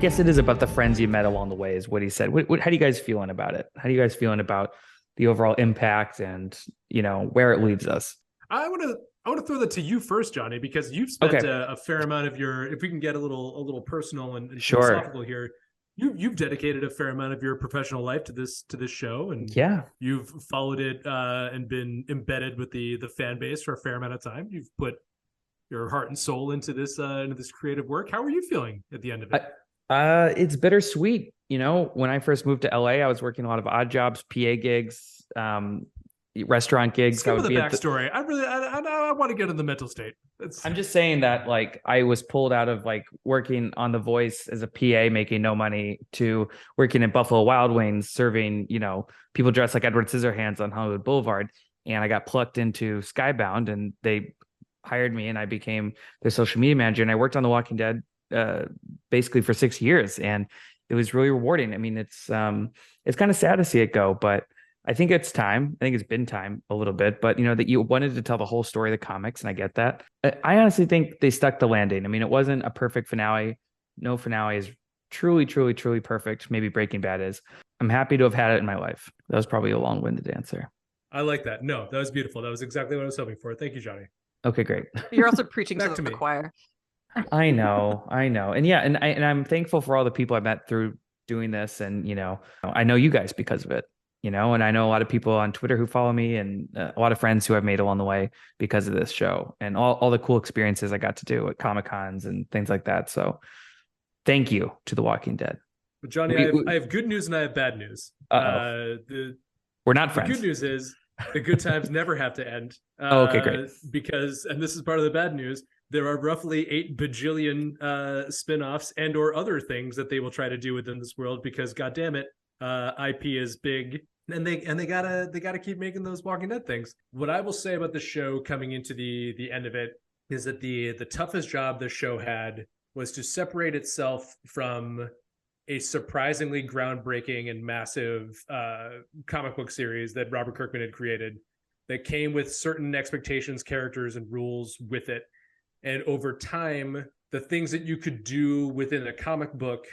guess it is about the friends you met along the way, is what he said. How do you guys feeling about it? How do you guys feeling about the overall impact and where it leaves us? I want to throw that to you first, Johnny, because you've spent Okay, a fair amount of your. If we can get a little personal and sure. philosophical here, you've dedicated a fair amount of your professional life to this show, and Yeah. you've followed it and been embedded with the fan base for a fair amount of time. You've put your heart and soul into this creative work. How are you feeling at the end of it? It's bittersweet. When I first moved to LA, I was working a lot of odd jobs, PA gigs, restaurant gigs. I Skip would the be at the backstory. I want to get in the mental state. I'm just saying that like I was pulled out of like working on The Voice as a PA making no money to working at Buffalo Wild Wings serving, people dressed like Edward Scissorhands on Hollywood Boulevard. And I got plucked into Skybound and they hired me and I became their social media manager. And I worked on The Walking Dead basically for 6 years. And it was really rewarding. I mean, it's kind of sad to see it go, but I think it's time. I think it's been time a little bit, but that you wanted to tell the whole story of the comics, and I get that. I honestly think they stuck the landing. I mean, it wasn't a perfect finale. No finale is truly, truly, truly perfect. Maybe Breaking Bad is. I'm happy to have had it in my life. That was probably a long-winded answer. I like that. No, that was beautiful. That was exactly what I was hoping for. Thank you, Johnny. Okay, great. You're also preaching Back to to the me. choir. I know, and yeah, and I'm thankful for all the people I met through doing this, and I know you guys because of it. And I know a lot of people on Twitter who follow me and a lot of friends who I've made along the way because of this show and all the cool experiences I got to do at Comic Cons and things like that. So thank you to The Walking Dead. But Johnny, I have good news and I have bad news. We're not The friends. good news is the good times never have to end. Oh, okay, great. Because, and this is part of the bad news, there are roughly 8 bajillion spin-offs and or other things that they will try to do within this world because, God damn it, IP is big. And they gotta keep making those Walking Dead things. What I will say about the show coming into the end of it is that the toughest job the show had was to separate itself from a surprisingly groundbreaking and massive comic book series that Robert Kirkman had created that came with certain expectations, characters, and rules with it. And over time, the things that you could do within a comic book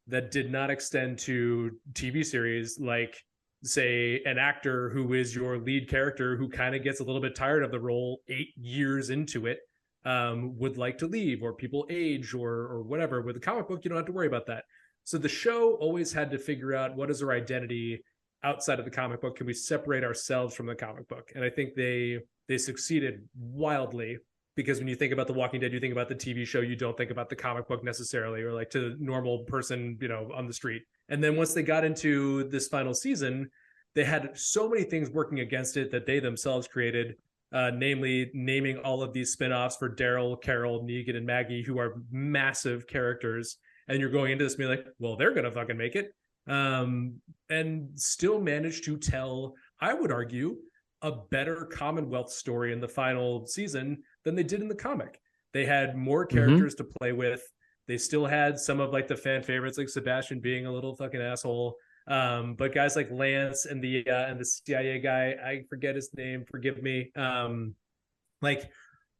that did not extend to TV series, like say an actor who is your lead character who kind of gets a little bit tired of the role 8 years into it, would like to leave, or people age or whatever. With a comic book, you don't have to worry about that. So the show always had to figure out what is our identity outside of the comic book. Can we separate ourselves from the comic book? And I think they succeeded wildly, because when you think about The Walking Dead, you think about the TV show, you don't think about the comic book necessarily, or like to the normal person, on the street. And then once they got into this final season, they had so many things working against it that they themselves created, namely naming all of these spinoffs for Daryl, Carol, Negan, and Maggie, who are massive characters. And you're going into this being like, well, they're going to fucking make it. And still managed to tell, I would argue, a better Commonwealth story in the final season than they did in the comic. They had more characters to play with. They still had some of like the fan favorites, like Sebastian being a little fucking asshole. But guys like Lance and the CIA guy, I forget his name, forgive me. Like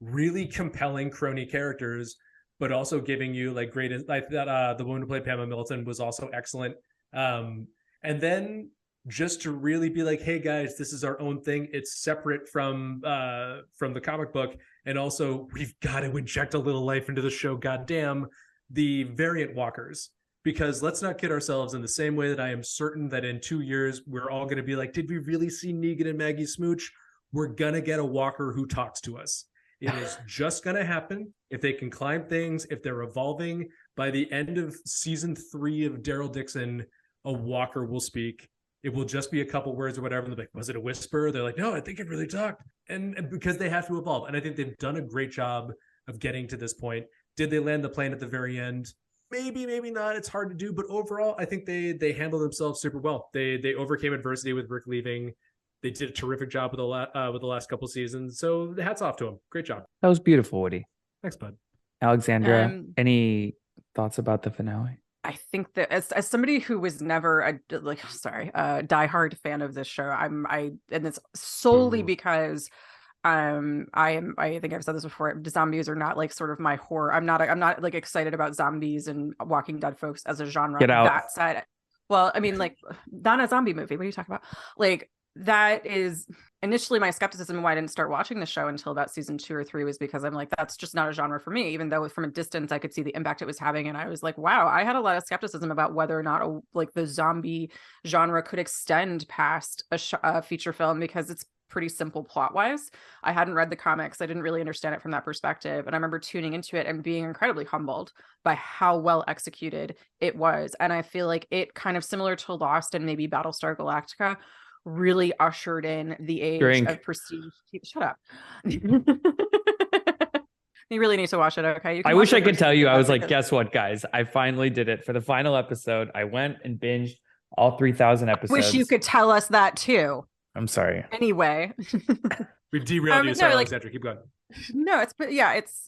really compelling crony characters, but also giving you like great, like that. The woman who played Pamela Milton was also excellent. And then just to really be like, hey guys, this is our own thing. It's separate from the comic book, and also we've got to inject a little life into the show. Goddamn, the variant walkers. Because let's not kid ourselves, in the same way that I am certain that in 2 years, we're all going to be like, did we really see Negan and Maggie smooch? We're going to get a walker who talks to us. It is just going to happen. If they can climb things, if they're evolving, by the end of season 3 of Daryl Dixon, a walker will speak. It will just be a couple words or whatever. And they're like, was it a whisper? They're like, no, I think it really talked. And because they have to evolve. And I think they've done a great job of getting to this point. Did they land the plane at the very end? Maybe, maybe not. It's hard to do, but overall, I think they handled themselves super well. They overcame adversity with Rick leaving. They did a terrific job with the last couple seasons. So hats off to them. Great job. That was beautiful, Woody. Thanks, bud. Alexandra, any thoughts about the finale? I think that as somebody who was never a diehard fan of this show, and it's solely because I think I've said this before. Zombies are not like sort of my horror. I'm not like excited about zombies and Walking Dead folks as a genre. Get out. That said, well, I mean, like, not a zombie movie. What are you talking about? Like, that is initially my skepticism and why I didn't start watching the show until about season 2 or 3 was because I'm like, that's just not a genre for me. Even though from a distance I could see the impact it was having, and I was like, wow, I had a lot of skepticism about whether or not like the zombie genre could extend past a feature film because it's pretty simple plot wise. I hadn't read the comics. I didn't really understand it from that perspective. And I remember tuning into it and being incredibly humbled by how well executed it was. And I feel like it kind of similar to Lost and maybe Battlestar Galactica really ushered in the age of prestige. Shut up. You really need to watch it. Okay. I wish I could tell you. I was like, guess what, guys? I finally did it for the final episode. I went and binged all 3,000 episodes. Wish you could tell us that too. I'm sorry. Anyway. We've derailed you. Sorry, no, Alexandra. Keep going. No,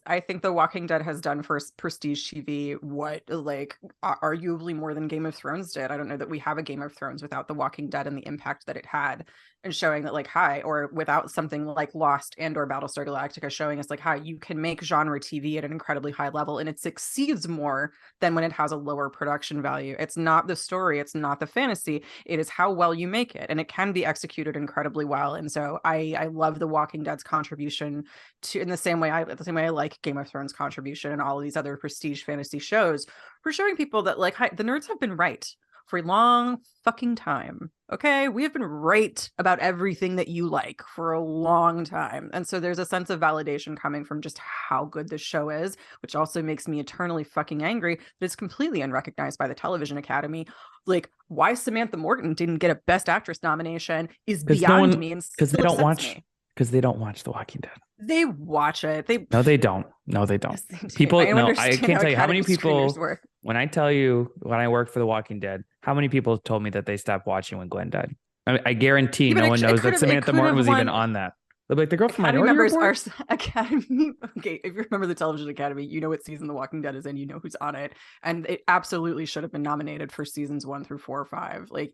I think The Walking Dead has done for prestige TV what like arguably more than Game of Thrones did. I don't know that we have a Game of Thrones without The Walking Dead and the impact that it had, and showing that like, hi, or without something like Lost and or Battlestar Galactica showing us like, hi, you can make genre TV at an incredibly high level and it succeeds more than when it has a lower production value. It's not the story, it's not the fantasy, it is how well you make it, and it can be executed incredibly well. And so I love The Walking Dead's contribution to, in the same way I like Game of Thrones contribution and all of these other prestige fantasy shows, for showing people that like, hi, the nerds have been right for a long fucking time. Okay, we have been right about everything that you like for a long time. And so there's a sense of validation coming from just how good this show is, which also makes me eternally fucking angry that it's completely unrecognized by the Television Academy. Like, why Samantha Morton didn't get a Best Actress nomination is beyond me, and because they don't watch me. Because they don't watch The Walking Dead. They watch it. No, they don't. No, they don't. Yes, people, I can't tell you how many people, when I tell you when I worked for The Walking Dead, how many people told me that they stopped watching when Glenn died. I guarantee no one knows that Samantha Morton was even on that. They're like, the girl from Minority Report? Academy. Okay, if you remember the Television Academy, you know what season The Walking Dead is in, you know who's on it. And it absolutely should have been nominated for seasons 1 through 4 or 5. Like,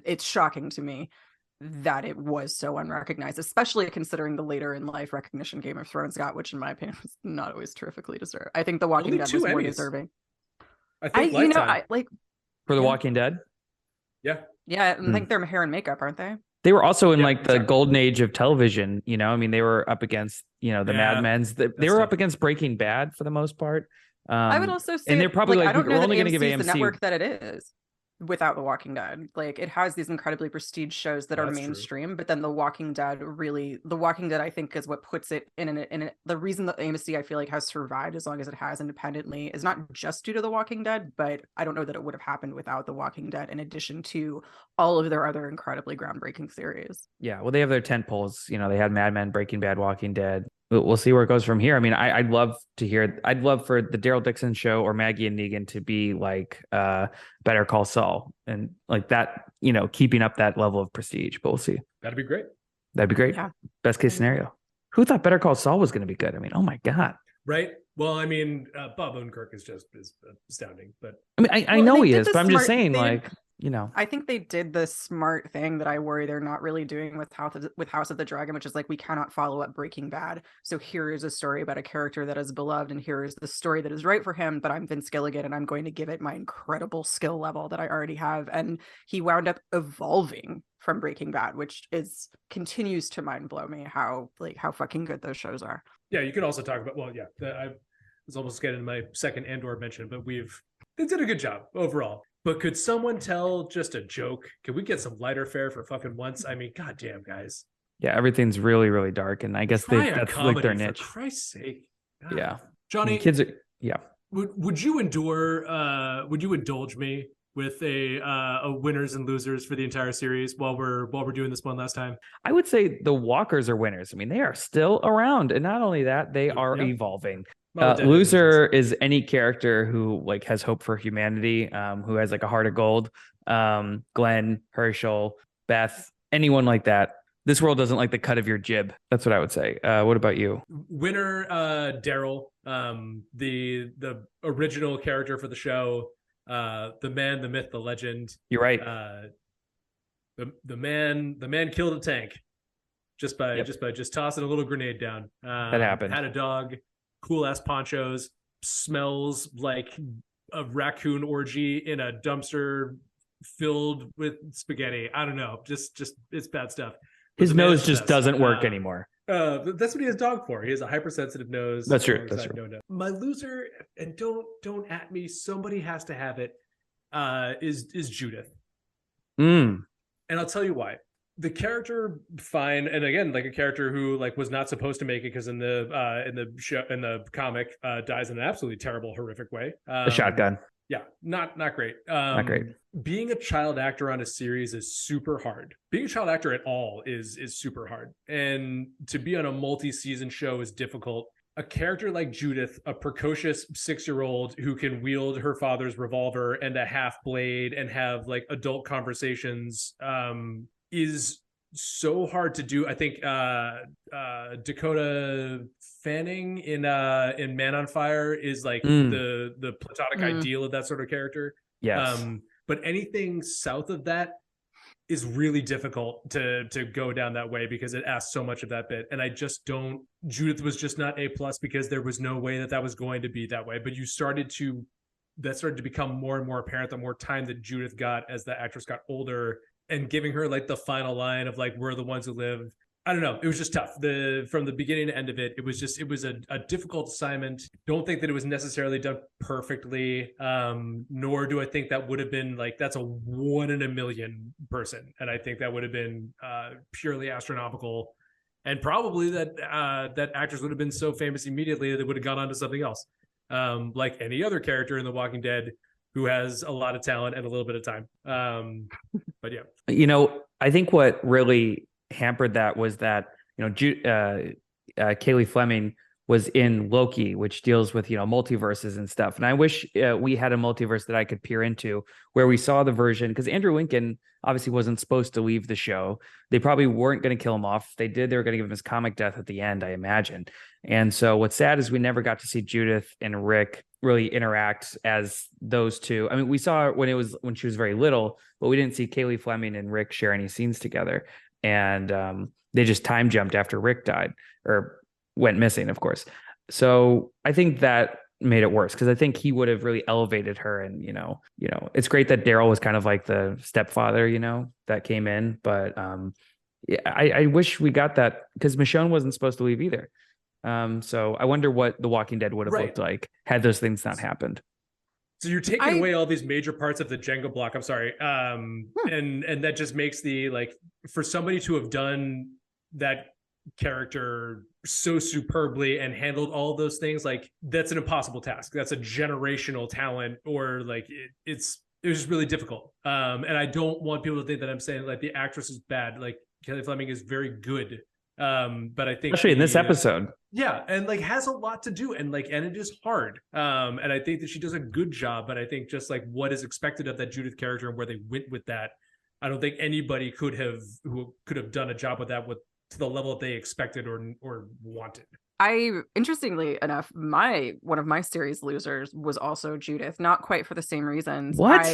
it's shocking to me that it was so unrecognized, especially considering the later in life recognition Game of Thrones got, which in my opinion was not always terrifically deserved. I think The Walking Dead was more deserving. I think for The Walking Dead. Yeah. Yeah, I think they're hair and makeup, aren't they? They were also in the golden age of television, I mean, they were up against, the Mad Men's. They were up against Breaking Bad for the most part. I would also say, and they're probably I don't know we're that only going to give AMC AMC the network that it is without The Walking Dead. Like, it has these incredibly prestige shows that are mainstream, true. But then The Walking Dead I think is what puts it in the reason that AMC I feel like has survived as long as it has independently is not just due to The Walking Dead, but I don't know that it would have happened without The Walking Dead, in addition to all of their other incredibly groundbreaking series. Yeah, well, they have their tent poles. They had Mad Men, Breaking Bad, Walking Dead. We'll see where it goes from here. I mean, I'd love for the Daryl Dixon show or Maggie and Negan to be like Better Call Saul, and like that, keeping up that level of prestige. But we'll see. That'd be great. Yeah. Best case scenario. Who thought Better Call Saul was going to be good? I mean, oh my God. Right. Well, I mean, Bob Odenkirk is astounding. But I mean, I know he is, but I'm just saying, I think they did the smart thing that I worry they're not really doing with House of the Dragon, which is like, we cannot follow up Breaking Bad. So here is a story about a character that is beloved, and here is the story that is right for him, but I'm Vince Gilligan and I'm going to give it my incredible skill level that I already have. And he wound up evolving from Breaking Bad, which continues to mind blow me how fucking good those shows are. Yeah, you could also talk about, I was almost getting to my second Andor mention, but they did a good job overall. But could someone tell just a joke? Could we get some lighter fare for fucking once? I mean, goddamn, guys. Yeah, everything's really, really dark, and I guess that's like their niche. For Christ's sake. God. Yeah, Johnny, kids are. Yeah. Would you indulge me with a winners and losers for the entire series while we're doing this one last time? I would say the Walkers are winners. I mean, they are still around, and not only that, they are evolving. Loser is any character who has hope for humanity, who has a heart of gold. Glenn, Herschel, Beth, anyone like that. This world doesn't like the cut of your jib. That's what I would say. What about you? Winner, Daryl, the original character for the show, the man, the myth, the legend. You're right. The man killed a tank. just by just tossing a little grenade down. That happened. Had a dog, cool ass ponchos, smells like a raccoon orgy in a dumpster filled with spaghetti. I don't know, just it's bad stuff. His nose just doesn't work anymore. That's what he has dog for. He has a hypersensitive nose. That's true. That's true. No. My loser, and don't at me. Somebody has to have it. Is Judith. And I'll tell you why. The character, fine, and again, like a character who like was not supposed to make it because in the show, in the comic, dies in an absolutely terrible, horrific way. A shotgun. Yeah, not great. Not great. Being a child actor on a series is super hard. Being a child actor at all is super hard, and to be on a multi-season show is difficult. A character like Judith, a precocious 6-year-old who can wield her father's revolver and a half blade and have like adult conversations, is so hard to do. I think Dakota Fanning in Man on Fire is like the platonic ideal of that sort of character. Yes. But anything south of that is really difficult to go down that way because it asks so much of that bit. And I just don't. Judith was just not A+ because there was no way that was going to be that way. But that started to become more and more apparent the more time that Judith got as the actress got older, and giving her like the final line of like, we're the ones who live. I don't know. It was just tough. From the beginning to end of it, it was a difficult assignment. Don't think that it was necessarily done perfectly. Nor do I think that would have been like, that's a 1 in a million person. And I think that would have been purely astronomical. And probably that actress would have been so famous immediately that it would have gone on to something else. Like any other character in The Walking Dead who has a lot of talent and a little bit of time. But yeah. You know, I think what really hampered that was that, you know, Kaylee Fleming was in Loki, which deals with, you know, multiverses and stuff. And I wish we had a multiverse that I could peer into where we saw the version, because Andrew Lincoln obviously wasn't supposed to leave the show. They probably weren't going to kill him off. If they did, they were going to give him his comic death at the end, I imagine. And so what's sad is we never got to see Judith and Rick really interact as those two. I mean, we saw her when she was very little, but we didn't see Kaylee Fleming and Rick share any scenes together. And they just time jumped after Rick died or went missing, of course. So I think that made it worse because I think he would have really elevated her. And, you know, it's great that Daryl was kind of like the stepfather, you know, that came in. But yeah, I wish we got that because Michonne wasn't supposed to leave either. So I wonder what The Walking Dead would have looked like had those things not happened. So you're taking away all these major parts of the Jenga block. I'm sorry. And that just makes the, like, for somebody to have done that character so superbly and handled all those things, like, that's an impossible task. That's a generational talent, or like it was just really difficult. And I don't want people to think that I'm saying like the actress is bad. Like, Kelly Fleming is very good. But I think especially in this episode, and like has a lot to do, and it is hard. And I think that she does a good job, but I think just like what is expected of that Judith character and where they went with that, I don't think anybody could have done a job with that to the level that they expected or wanted. Interestingly enough, one of my series losers was also Judith, not quite for the same reasons. What?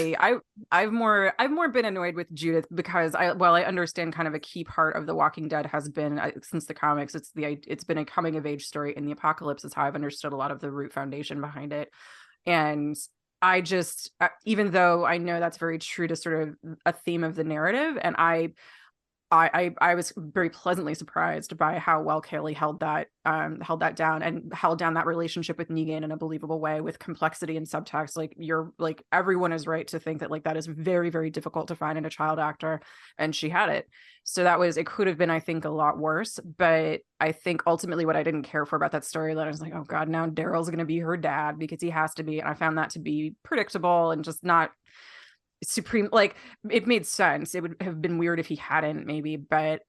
I've more been annoyed with Judith because I understand kind of a key part of The Walking Dead has been since the comics, it's been a coming of age story in the apocalypse is how I've understood a lot of the root foundation behind it. And I just, even though I know that's very true to sort of a theme of the narrative, and I was very pleasantly surprised by how well Kaylee held that down and held down that relationship with Negan in a believable way with complexity and subtext. Like everyone is right to think that like that is very, very difficult to find in a child actor, and she had it. So it could have been, I think, a lot worse. But I think ultimately what I didn't care for about that storyline, I was like, oh God, now Daryl's going to be her dad because he has to be. And I found that to be predictable and just not supreme. Like, it made sense. It would have been weird if he hadn't, maybe, but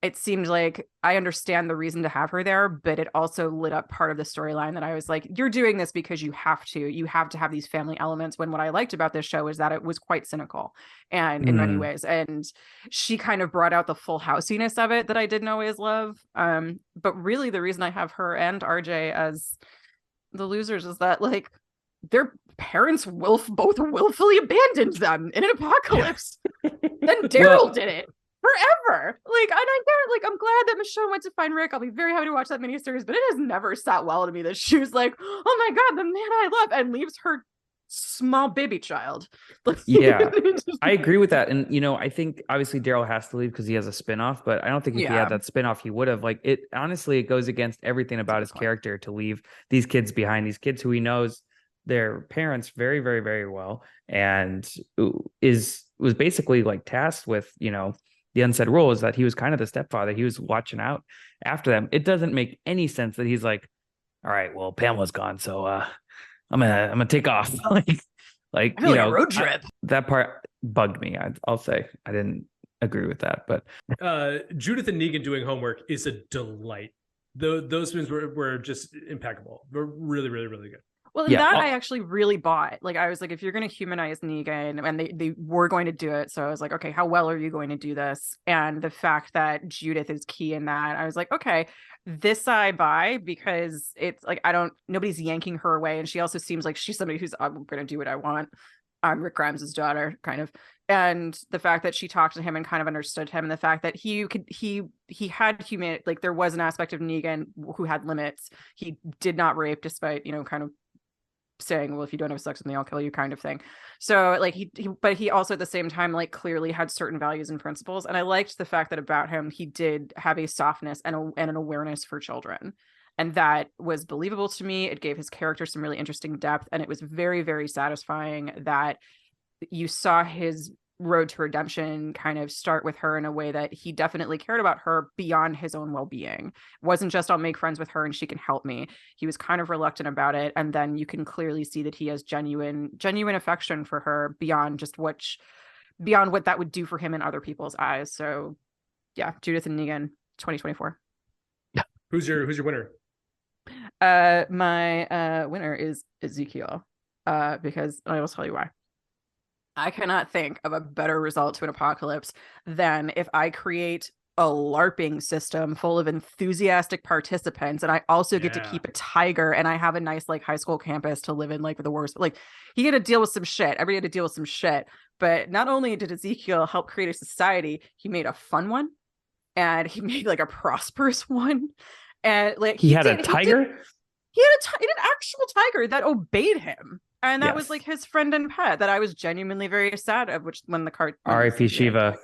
it seemed like I understand the reason to have her there, but it also lit up part of the storyline that I was like, you're doing this because you have to have these family elements, when what I liked about this show is that it was quite cynical and in many ways, and she kind of brought out the full housiness of it that I didn't always love. But really the reason I have her and RJ as the losers is that like their parents both willfully abandoned them in an apocalypse. Then Daryl did it for forever. Like, and I get, like, I'm glad that Michonne went to find Rick. I'll be very happy to watch that miniseries, but it has never sat well to me that she was like, oh my God, the man I love, and leaves her small baby child. Yeah, I agree with that. And, I think obviously Daryl has to leave because he has a spinoff, but I don't think if he had that spinoff, he would have. Like, it honestly, it goes against everything about his character to leave these kids behind, these kids who he knows their parents very, very, very well, and was basically like tasked with, the unsaid rule is that he was kind of the stepfather. He was watching out after them. It doesn't make any sense that he's like, all right, well, Pamela's gone, so I'm gonna take off. like a road trip. That part bugged me. I'll say I didn't agree with that, but Judith and Negan doing homework is a delight. Those scenes were just impeccable. They're really, really, really good. Well, and that I actually really bought. Like, I was like, if you're going to humanize Negan, and they were going to do it, so I was like, okay, how well are you going to do this? And the fact that Judith is key in that, I was like, okay, this I buy, because it's like, nobody's yanking her away, and she also seems like she's somebody who's, I'm going to do what I want. I'm Rick Grimes' daughter, kind of. And the fact that she talked to him and kind of understood him, and the fact that he had humanity, like, there was an aspect of Negan who had limits. He did not rape, despite, kind of saying, well, if you don't have sex with me, I'll kill you, kind of thing. So like but he also at the same time, like, clearly had certain values and principles. And I liked the fact that about him, he did have a softness and an awareness for children. And that was believable to me. It gave his character some really interesting depth. And it was very, very satisfying that you saw his road to redemption kind of start with her in a way that he definitely cared about her beyond his own well-being. It wasn't just, I'll make friends with her and she can help me. He was kind of reluctant about it. And then you can clearly see that he has genuine affection for her beyond what that would do for him in other people's eyes. So yeah, Judith and Negan, 2024. Who's your winner? My winner is Ezekiel, because I will tell you why. I cannot think of a better result to an apocalypse than if I create a LARPing system full of enthusiastic participants, and I also get to keep a tiger, and I have a nice, like, high school campus to live in, like, with the worst. Like, he had to deal with some shit. Everybody had to deal with some shit. But not only did Ezekiel help create a society, he made a fun one, and he made, like, a prosperous one. And like, he had a tiger. He had an actual tiger that obeyed him. And that was like his friend and pet that I was genuinely very sad of, which when the card R.I.P. Shiva.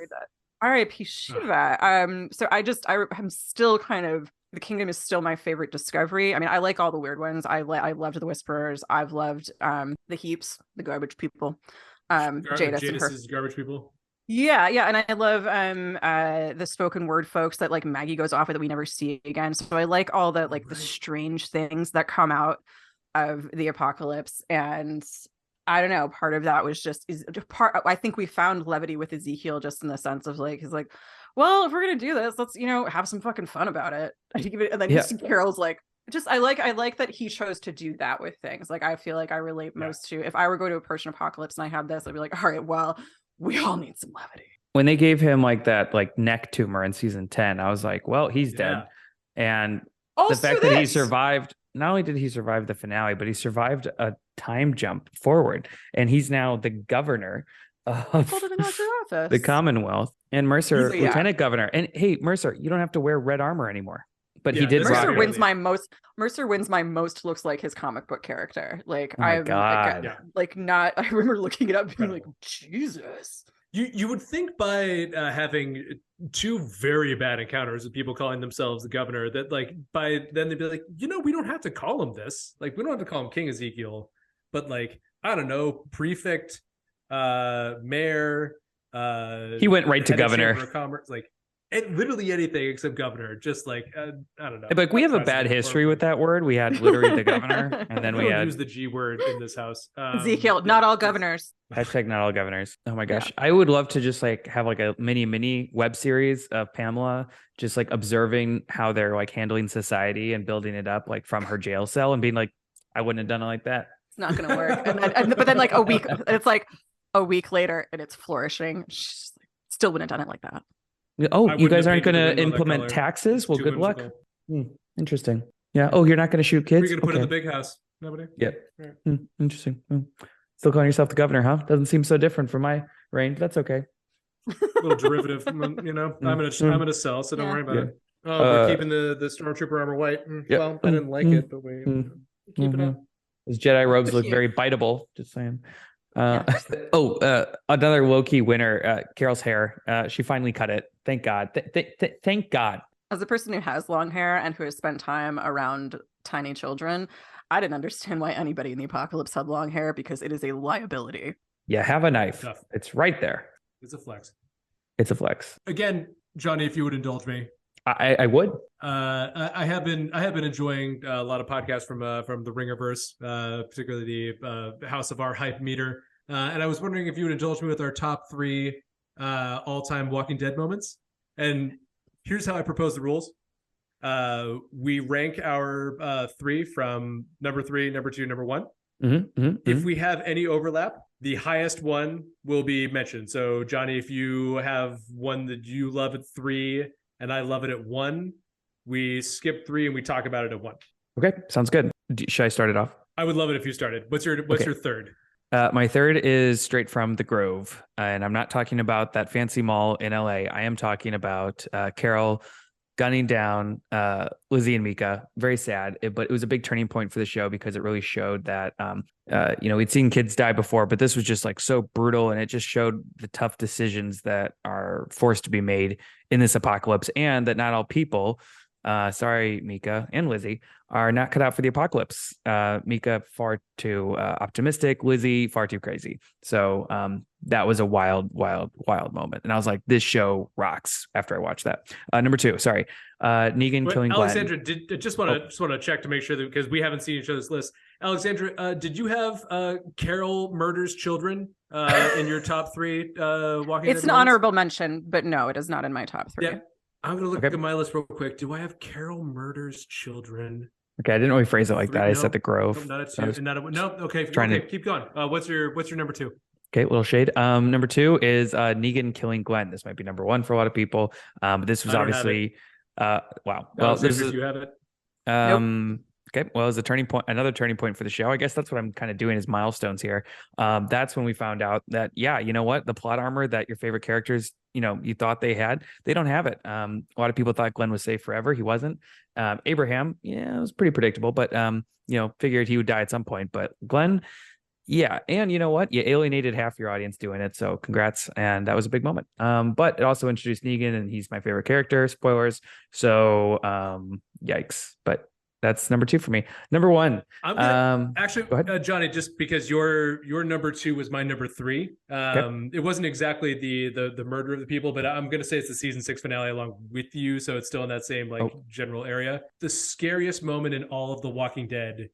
R.I.P. Shiva. So I'm still kind of, the Kingdom is still my favorite discovery. I mean, I like all the weird ones. I loved the Whisperers. I've loved the Heaps, the garbage people. Jadis' garbage people. Yeah, and I love the spoken word folks that, like, Maggie goes off with that we never see again. So I like all the, like, the strange things that come out of the apocalypse. And I don't know, part of that was I think we found levity with Ezekiel, just in the sense of, like, he's like, well, if we're gonna do this, let's have some fucking fun about it. And then Carol's like, I like that he chose to do that with things. Like, I feel like I relate most to, if I were going to approach an apocalypse and I had this, I'd be like, all right, well, we all need some levity. When they gave him, like, that, like, neck tumor in season 10, I was like, well, he's dead. And also the fact that he survived, not only did he survive the finale, but he survived a time jump forward, and he's now the governor of the Commonwealth, and Mercer lieutenant governor. And hey, Mercer, you don't have to wear red armor anymore. But he did. Mercer wins my most looks like his comic book character. Like, oh my God. I remember looking it up and being like, Jesus. You would think by having two very bad encounters with people calling themselves the governor, that, like, by then they'd be like, we don't have to call him this. Like, we don't have to call him King Ezekiel, but, like, I don't know, prefect, mayor. He went right to governor. Commerce, like, literally anything except governor. Just like, I don't know. Like, we have a bad history with that word. We had literally the governor, and then we had use the G word in this house. Ezekiel, not all governors. Hashtag not all governors. Oh my gosh. I would love to just, like, have, like, a mini web series of Pamela just, like, observing how they're, like, handling society and building it up, like, from her jail cell, and being like, I wouldn't have done it like that. It's not gonna work. But then like a week later and it's flourishing. She still wouldn't have done it like that. Oh, you guys aren't going to implement taxes? Well, good luck. Interesting. Yeah. Oh, you're not going to shoot kids? We're going to put in the big house. Nobody? Yep. Right. Interesting. Still calling yourself the governor, huh? Doesn't seem so different from my reign. That's okay. Little derivative, you know. I'm gonna sell, so don't worry about it. Oh, we're keeping the stormtrooper armor white. Yep. Well, I didn't like it, but we keep it up. Those Jedi robes Good look cute. very biteable. Just saying. Yeah. Another low-key winner, Carol's hair. She finally cut it. Thank God. Thank God. As a person who has long hair and who has spent time around tiny children, I didn't understand why anybody in the apocalypse had long hair, because it is a liability. Yeah, have a knife. Tough. It's right there. It's a flex. It's a flex. Again, Johnny, if you would indulge me, I would. I have been enjoying a lot of podcasts from the Ringerverse, particularly the House of R hype meter, and I was wondering if you would indulge me with our top 3 all-time Walking Dead moments. And here's how I propose the rules. We rank our 3 from number 3, number 2, number 1. If we have any overlap, the highest one will be mentioned. So Johnny, if you have one that you love at 3 and I love it at 1, we skip 3 and we talk about it at 1. Okay, sounds good. Should I start it off? I would love it if you started. What's your third? My third is straight from the Grove, and I'm not talking about that fancy mall in LA. I am talking about Carol gunning down Lizzie and Mika. Very sad, but it was a big turning point for the show because it really showed that we'd seen kids die before, but this was just like so brutal, and it just showed the tough decisions that are forced to be made in this apocalypse, and that not all people, sorry Mika and Lizzie, are not cut out for the apocalypse. Mika far too optimistic, Lizzie far too crazy. So that was a wild moment, and I was like, this show rocks after I watched that. Number 2, sorry, Negan killing Alexandra. Glenn. Just want to check to make sure that, because we haven't seen each other's list. Alexandra, did you have Carol murders children in your top 3 Walking Dead It's an honorable mention, but no, it is not in my top 3. Yeah, I'm gonna look at my list real quick. Do I have Carol murders children? Okay, I didn't really phrase it like 3, that. I said the Grove. Not a 2. Not a, no. Okay. Keep going. What's your number 2? Okay, little shade. Number 2 is Negan killing Glenn. This might be number 1 for a lot of people. But this was obviously wow. Well, this is, you have it. Nope. Okay, well, it's a turning point, another turning point for the show. I guess that's what I'm kind of doing is milestones here. That's when we found out that, yeah, you know what? The plot armor that your favorite characters, you thought they had, they don't have it. A lot of people thought Glenn was safe forever. He wasn't. Abraham, yeah, it was pretty predictable, but, figured he would die at some point. But Glenn, yeah. And you know what? You alienated half your audience doing it. So congrats. And that was a big moment. But it also introduced Negan, and he's my favorite character. Spoilers. So yikes. But that's number 2 for me. Number 1. I'm gonna, actually, Johnny, just because your number 2 was my number 3. Okay. It wasn't exactly the murder of the people, but I'm gonna say it's the season 6 finale along with you, so it's still in that same general area. The scariest moment in all of The Walking Dead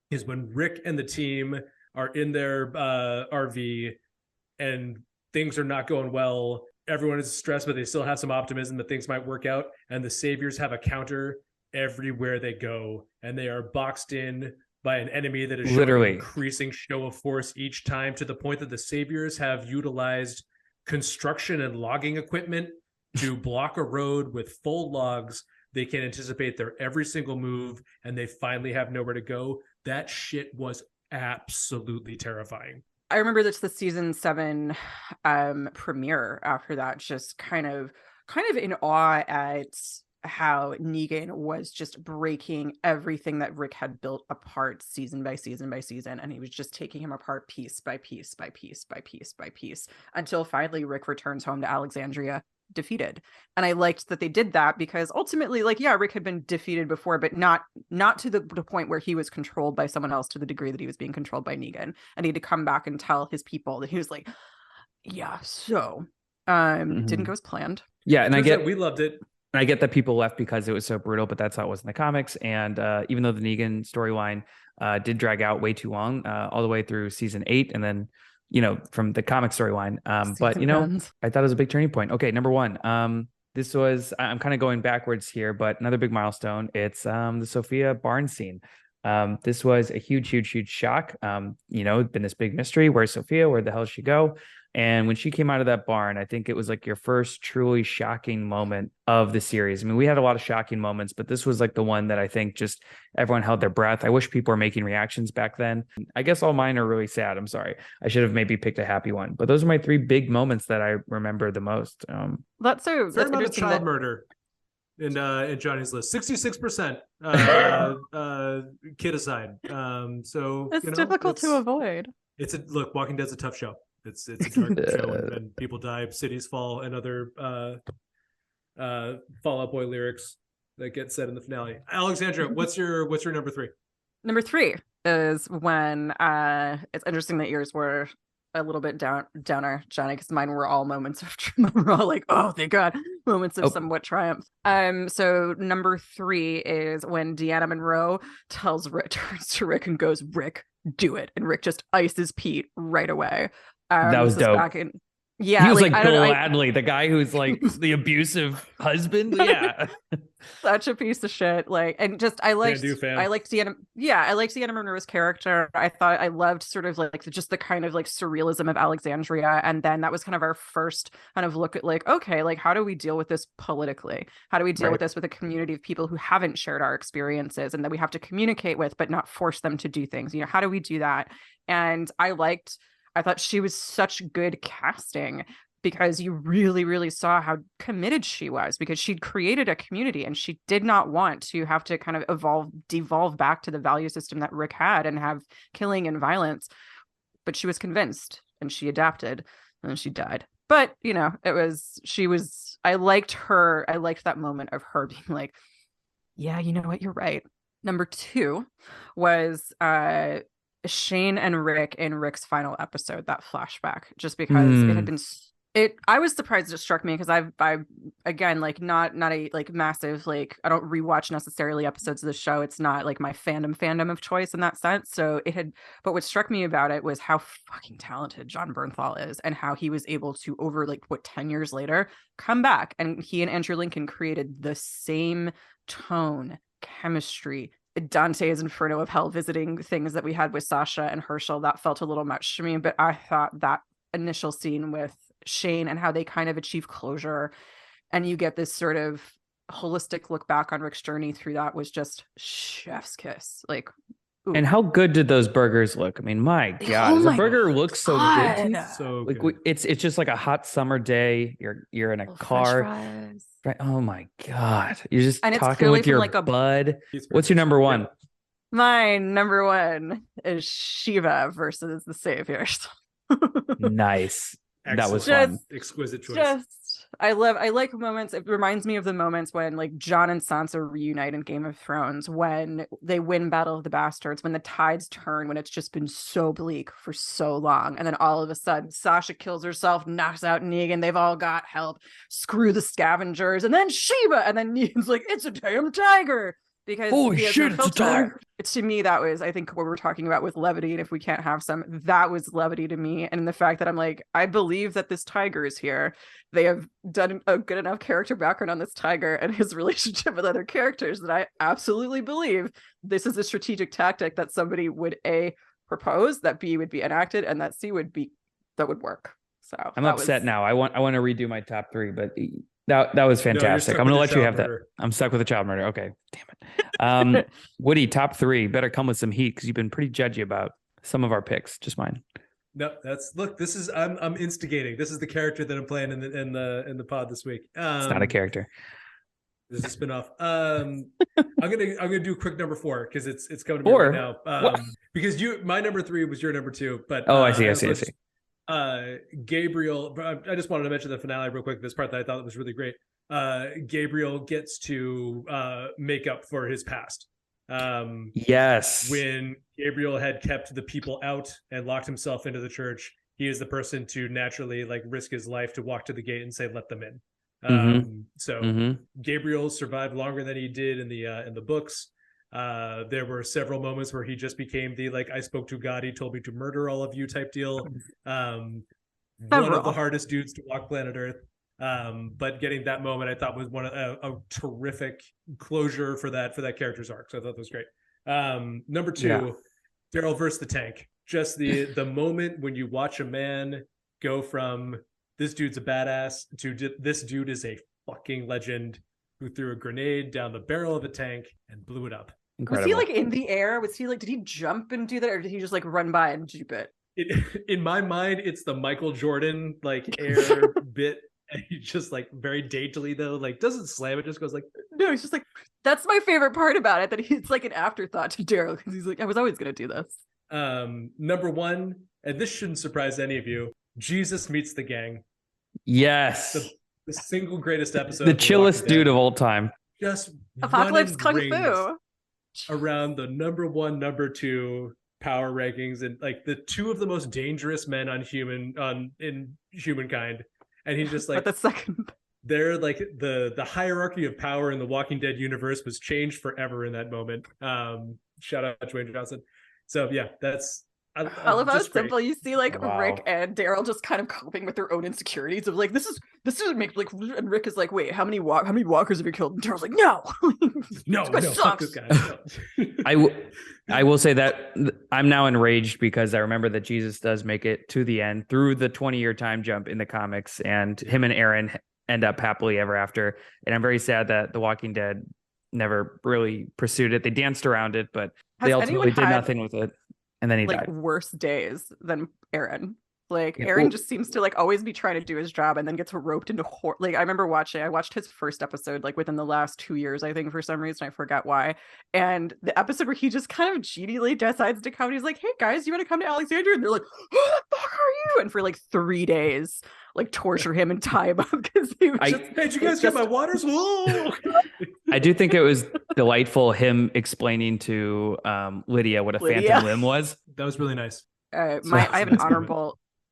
is when Rick and the team are in their RV and things are not going well. Everyone is stressed, but they still have some optimism that things might work out, and the Saviors have a counter everywhere they go, and they are boxed in by an enemy that is literally increasing show of force each time, to the point that the Saviors have utilized construction and logging equipment to block a road with full logs. They can anticipate their every single move, and they finally have nowhere to go. That shit was absolutely terrifying. I remember that's the season 7 premiere. After that, just kind of in awe at how Negan was just breaking everything that Rick had built apart season by season by season, and he was just taking him apart piece by piece by piece by piece by piece, until finally Rick returns home to Alexandria defeated. And I liked that they did that, because ultimately, Rick had been defeated before, but not to the point where he was controlled by someone else to the degree that he was being controlled by Negan, and he had to come back and tell his people that he was like, yeah, so didn't go as planned. Yeah, and we loved it. I get that people left because it was so brutal, but that's how it was in the comics. And even though the Negan storyline did drag out way too long, all the way through season 8, and then, from the comic storyline. But, I thought it was a big turning point. Okay, number 1. This was, I'm kind of going backwards here, but another big milestone. It's the Sophia barn scene. This was a huge shock. It's been this big mystery. Where's Sophia? Where the hell did she go? And when she came out of that barn, I think it was like your first truly shocking moment of the series. I mean, we had a lot of shocking moments, but this was like the one that I think just everyone held their breath. I wish people were making reactions back then. I guess all mine are really sad. I'm sorry. I should have maybe picked a happy one, but those are my three big moments that I remember the most. That's Fair amount of interesting. child murder in Johnny's list. 66% kid aside. So It's difficult to avoid. Look, Walking Dead's a tough show. It's a dark show, and people die, cities fall, and other Fall Out Boy lyrics that get said in the finale. Alexandra, what's your number three? Number three is when it's interesting that yours were a little bit downer, Johnny, because mine were all moments of we're all like, oh thank God, moments of somewhat triumph. So number three is when Deanna Monroe turns to Rick and goes, Rick, do it, and Rick just ices Pete right away. That was dope. Yeah, he was like gladly the guy who's like the abusive husband. Yeah, such a piece of shit. Like, and just I liked Deanna. Yeah, I liked Deanna Monroe's character. I thought I loved sort of like just the kind of like surrealism of Alexandria, and then that was kind of our first kind of look at like, okay, like how do we deal with this politically? How do we deal with this with a community of people who haven't shared our experiences and that we have to communicate with, but not force them to do things? You know, how do we do that? And I thought she was such good casting because you really, really saw how committed she was, because she'd created a community and she did not want to have to kind of devolve back to the value system that Rick had and have killing and violence. But she was convinced and she adapted and then she died. But, you know, I liked her. I liked that moment of her being like, yeah, you know what? You're right. Number two was, Shane and Rick in Rick's final episode, that flashback, just because it had been I was surprised it struck me because I again, like not a like massive, like I don't rewatch necessarily episodes of the show. It's not like my fandom of choice in that sense. But what struck me about it was how fucking talented John Bernthal is and how he was able to, over 10 years later, come back, and he and Andrew Lincoln created the same tone, chemistry. Dante's Inferno of Hell visiting things that we had with Sasha and Herschel, that felt a little much to me, but I thought that initial scene with Shane and how they kind of achieve closure and you get this sort of holistic look back on Rick's journey through that was just chef's kiss. Like, ooh. And how good did those burgers look? I mean, my God, the burger looks so good. So like good. it's just like a hot summer day. You're in a car. Right. Oh my God. You're just talking with your bud. What's your number one? My number one is Shiva versus the Saviors. Nice. Excellent. That was fun. Exquisite choice. I like moments. It reminds me of the moments when like Jon and Sansa reunite in Game of Thrones, when they win Battle of the Bastards, when the tides turn, when it's just been so bleak for so long. And then all of a sudden, Sasha kills herself, knocks out Negan. They've all got help. Screw the scavengers. And then Shiva. And then Negan's like, it's a damn tiger. Because holy shit, it's a tiger. To me, that was, I think, what we're talking about with levity, and if we can't have some, that was levity to me. And the fact that I'm like, I believe that this tiger is here. They have done a good enough character background on this tiger and his relationship with other characters that I absolutely believe this is a strategic tactic that somebody would A, propose, that B, would be enacted, and that C would work. So I'm upset now. I want to redo my top three, but that was fantastic. I'm going to let you have that. I'm stuck with a child murder. Okay. Damn it. Woody, top three. Better come with some heat because you've been pretty judgy about some of our picks. Just mine. No, this is I'm instigating. This is the character that I'm playing in the pod this week. It's not a character. This is a spinoff. I'm gonna do quick number four because it's coming to me right now. Because my number three was your number two, but I see. Gabriel, I just wanted to mention the finale real quick, this part that I thought was really great. Gabriel gets to make up for his past. Yes. When Gabriel had kept the people out and locked himself into the church, he is the person to naturally risk his life to walk to the gate and say, let them in. Gabriel survived longer than he did in the books. There were several moments where he just became the I spoke to God, he told me to murder all of you type deal. One of the hardest dudes to walk planet Earth. But getting that moment I thought was a terrific closure for that character's arc. So I thought that was great. Number two, Daryl versus the tank. Just the moment when you watch a man go from this dude's a badass to this dude is a fucking legend who threw a grenade down the barrel of a tank and blew it up. Incredible. Was he like in the air? Was he like, did he jump and do that, or did he just like run by and juke it? In my mind, it's the Michael Jordan like air bit, and he just like very daintily though, like doesn't slam it, just goes like, no, he's just like, that's my favorite part about it, that he's like an afterthought to Daryl, because he's like, I was always gonna do this. Number one, and this shouldn't surprise any of you, Jesus meets the gang. Yes. The single greatest episode. The chillest dude of all time. Just Apocalypse Kung Fu around the number one, number two power rankings, and like the two of the most dangerous men in humankind. And he's just like, but the second, they're like the hierarchy of power in the Walking Dead universe was changed forever in that moment. Shout out Dwayne Johnson. So yeah, that's I love how simple great. you see like Wow. Rick and Daryl just kind of coping with their own insecurities of like, this doesn't make like, and Rick is like, wait, how many walkers have you killed? And Daryl's like, no, no, fuck this guy. No. I will say that I'm now enraged because I remember that Jesus does make it to the end through the 20-year time jump in the comics, and him and Aaron end up happily ever after. And I'm very sad that The Walking Dead never really pursued it. They danced around it, but they ultimately did nothing with it. And then he like died. worse days than Aaron. Like Yeah, Aaron well- just seems to like always be trying to do his job and then gets roped into like I watched his first episode like within the last 2 years, I think, for some reason I forgot why. And the episode where he just kind of genially decides to come, and he's like, hey guys, you want to come to Alexandria? And they're like, who the fuck are you? And for like 3 days like torture him and tie him up because he was just, hey, did you guys get my waters? Whoa! I do think it was delightful him explaining to Lydia what a phantom limb was. That was really nice. I have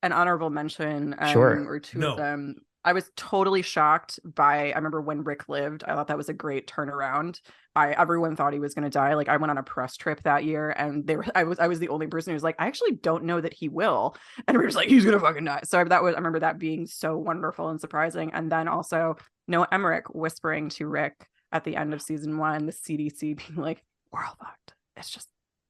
an honorable mention, Sure. or two of them. I was totally shocked by, I remember when Rick lived, I thought that was a great turnaround. Everyone thought he was going to die. Like I went on a press trip that year, and I was the only person who was like, I actually don't know that he will. And we were just like, he's going to fucking die. So I remember that being so wonderful and surprising. And then also Noah Emmerich whispering to Rick at the end of season 1, the CDC being like, we're all fucked.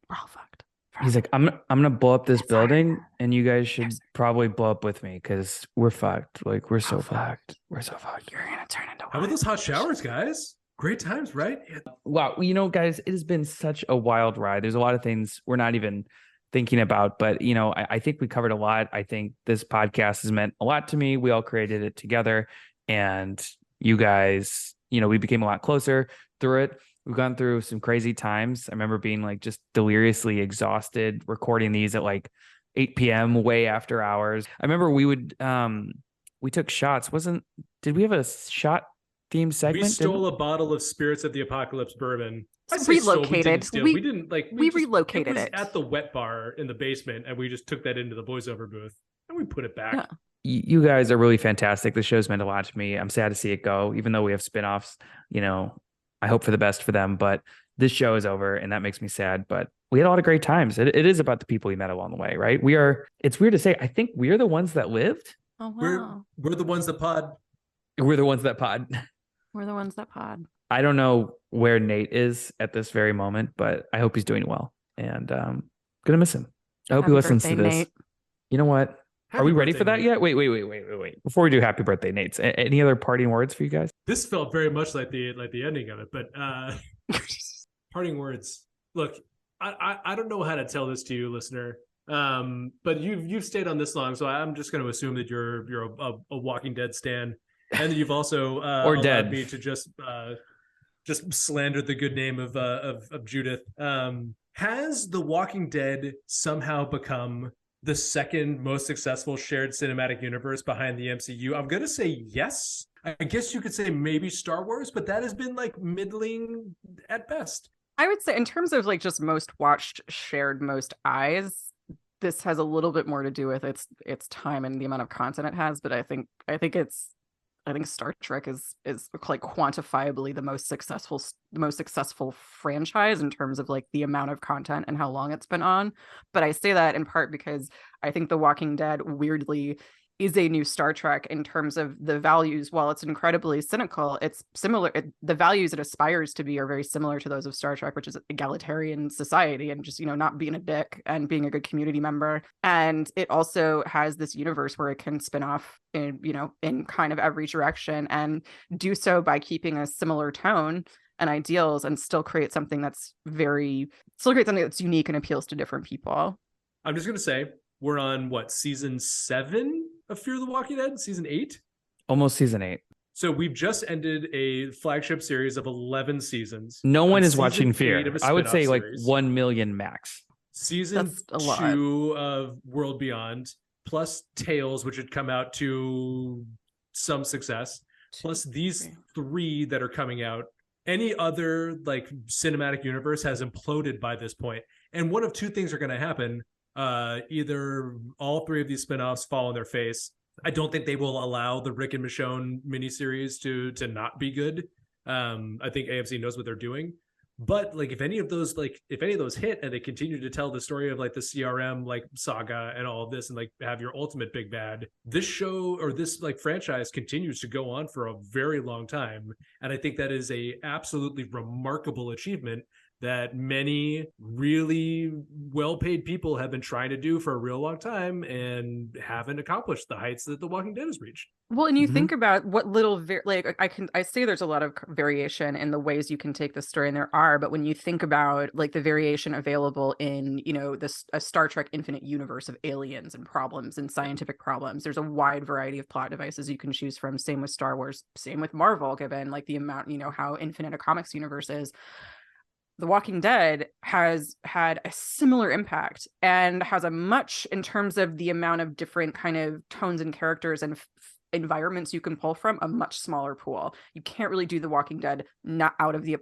We're all fucked. He's like, I'm gonna blow up this building, and you guys should probably blow up with me because we're fucked. Like we're so fucked. We're so fucked. You're gonna turn into How about those hot showers, guys? Great times, right? Wow, guys, it has been such a wild ride. There's a lot of things we're not even thinking about, but I think we covered a lot. I think this podcast has meant a lot to me. We all created it together, and you guys, we became a lot closer through it. We've gone through some crazy times. I remember being like just deliriously exhausted, recording these at like 8 p.m. way after hours. I remember we took shots. Did we have a shot theme segment? We stole a bottle of Spirits of the Apocalypse bourbon. Relocated. We didn't steal. We relocated it at the wet bar in the basement, and we just took that into the voiceover booth and we put it back. Yeah. You guys are really fantastic. The show's meant a lot to me. I'm sad to see it go, even though we have spinoffs. I hope for the best for them, but this show is over, and that makes me sad. But we had a lot of great times. It is about the people we met along the way, right? It's weird to say, I think we're the ones that lived. Oh wow. We're the ones that pod. We're the ones that pod. We're the ones that pod. I don't know where Nate is at this very moment, but I hope he's doing well, and gonna miss him. I hope he listens to this. Nate. You know what? Are we ready for that yet? Wait. Before we do happy birthday, Nate, any other parting words for you guys? This felt very much like the ending of it, but parting words. Look, I don't know how to tell this to you, listener. But you've stayed on this long, so I'm just going to assume that you're a Walking Dead stan, and that you've also or dead me to just slander the good name of Judith. Has The Walking Dead somehow become the second most successful shared cinematic universe behind the MCU? I'm going to say yes. I guess you could say maybe Star Wars, but that has been like middling at best. I would say in terms of like just most watched, shared most eyes, this has a little bit more to do with its time and the amount of content it has. But I think Star Trek is like quantifiably the most successful franchise in terms of like the amount of content and how long it's been on. But I say that in part because I think The Walking Dead weirdly is a new Star Trek in terms of the values. While it's incredibly cynical, it's similar. The values it aspires to be are very similar to those of Star Trek, which is egalitarian society and just, not being a dick and being a good community member. And it also has this universe where it can spin off in kind of every direction, and do so by keeping a similar tone and ideals, and still create something that's unique and appeals to different people. I'm just going to say, we're on season 7 of Fear the Walking Dead, season 8? Almost season 8. So we've just ended a flagship series of 11 seasons. No one is watching Fear. I would say like 1 million max. Season 2 of World Beyond, plus Tales, which had come out to some success, plus these 3 that are coming out. Any other like cinematic universe has imploded by this point. And one of 2 things are going to happen. Either all 3 of these spinoffs fall on their face. I don't think they will allow the Rick and Michonne miniseries to not be good. I think AMC knows what they're doing. But like if any of those hit and they continue to tell the story of like the CRM like saga and all of this, and like have your ultimate big bad, this show or this like franchise continues to go on for a very long time. And I think that is a absolutely remarkable achievement that many really well-paid people have been trying to do for a real long time and haven't accomplished the heights that The Walking Dead has reached. Well, and you think about what little I say there's a lot of variation in the ways you can take the story, and there are, but when you think about like the variation available in a Star Trek Infinite universe of aliens and problems and scientific problems, there's a wide variety of plot devices you can choose from. Same with Star Wars, same with Marvel, given like the amount, how infinite a comics universe is. The Walking Dead has had a similar impact and has a much, in terms of the amount of different kind of tones and characters and environments you can pull from, a much smaller pool. You can't really do The Walking Dead not out of the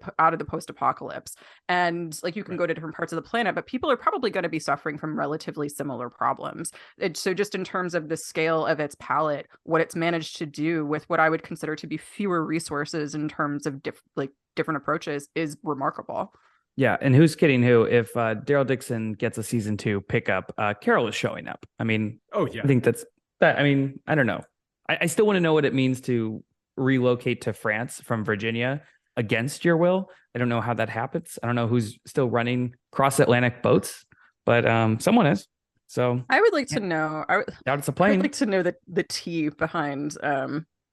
post-apocalypse, and like you can go to different parts of the planet, but people are probably going to be suffering from relatively similar problems. So just in terms of the scale of its palette, what it's managed to do with what I would consider to be fewer resources in terms of different approaches is remarkable. Yeah, and who's kidding who? If Daryl Dixon gets a season 2 pickup, Carol is showing up. I mean, oh yeah, I think that's that. I mean, I don't know. I still want to know what it means to relocate to France from Virginia against your will. I don't know how that happens. I don't know who's still running cross-Atlantic boats, but someone is. So I would like to know. Doubt it's a plane. I'd like to know the tea behind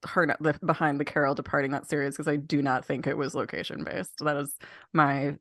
behind the Carol departing that series, because I do not think it was location based. That is my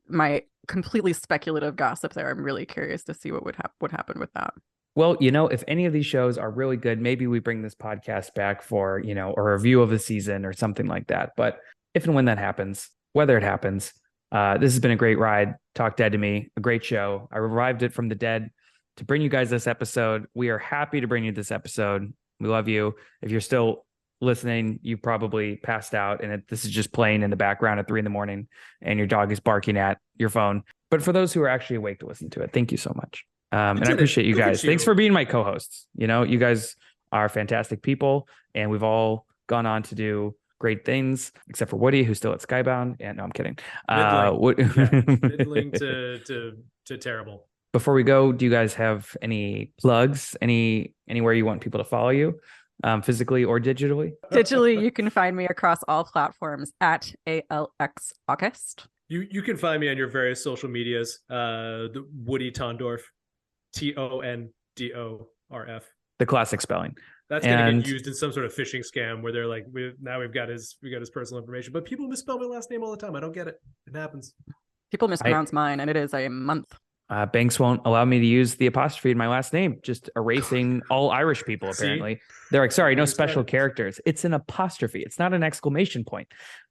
completely speculative gossip there. I'm really curious to see what would happen with that. Well, if any of these shows are really good, maybe we bring this podcast back for, a review of a season or something like that. But if and when that happens, whether it happens, this has been a great ride. Talk Dead to Me, a great show. I revived it from the dead to bring you guys this episode. We are happy to bring you this episode. We love you. If you're still listening, you probably passed out and this is just playing in the background at 3 a.m. and your dog is barking at your phone. But for those who are actually awake to listen to it, thank you so much. And I appreciate you guys. Thanks for being my co-hosts. You guys are fantastic people, and we've all gone on to do great things, except for Woody, who's still at Skybound. And no, I'm kidding. Middling to terrible. Before we go, do you guys have any plugs? Anywhere you want people to follow you, physically or digitally? Digitally, you can find me across all platforms at ALX August. You can find me on your various social medias. The Woody Tondorf. Tondorf. The classic spelling. That's going to get used in some sort of phishing scam where they're like, we've got his personal information, but people misspell my last name all the time. I don't get it. It happens. People mispronounce mine, and it is a month. Banks won't allow me to use the apostrophe in my last name, just erasing all Irish people. Apparently, they're like, sorry, no special characters. It's an apostrophe. It's not an exclamation point.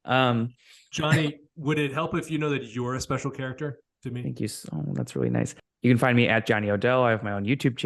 Johnny, would it help if you know that you're a special character to me? Thank you. That's really nice. You can find me at Johnny Odell. I have my own YouTube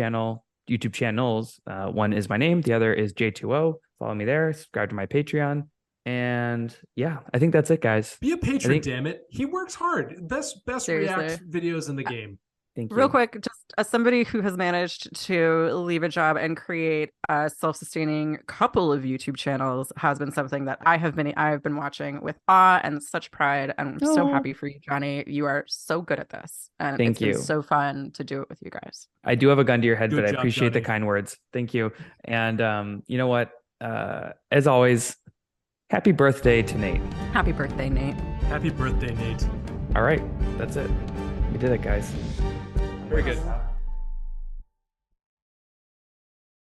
channels. One is my name. The other is J2O. Follow me there. Subscribe to my Patreon. And yeah, I think that's it, guys. Be a patron, damn it. He works hard. Best Seriously. React videos in the game. Thank Real you. quick, just as somebody who has managed to leave a job and create a self-sustaining couple of YouTube channels has been something that I have been watching with awe and such pride. And I'm so Oh, happy for you, Johnny. You are so good at this. And it's thank been you. so fun to do it with you guys. I do have a gun to your head, Good but I job, appreciate the Johnny. kind words. Thank you. And you know what? As always, happy birthday to Nate. Happy birthday, Nate. Happy birthday, Nate. All right, that's it. We did it, guys. Very good.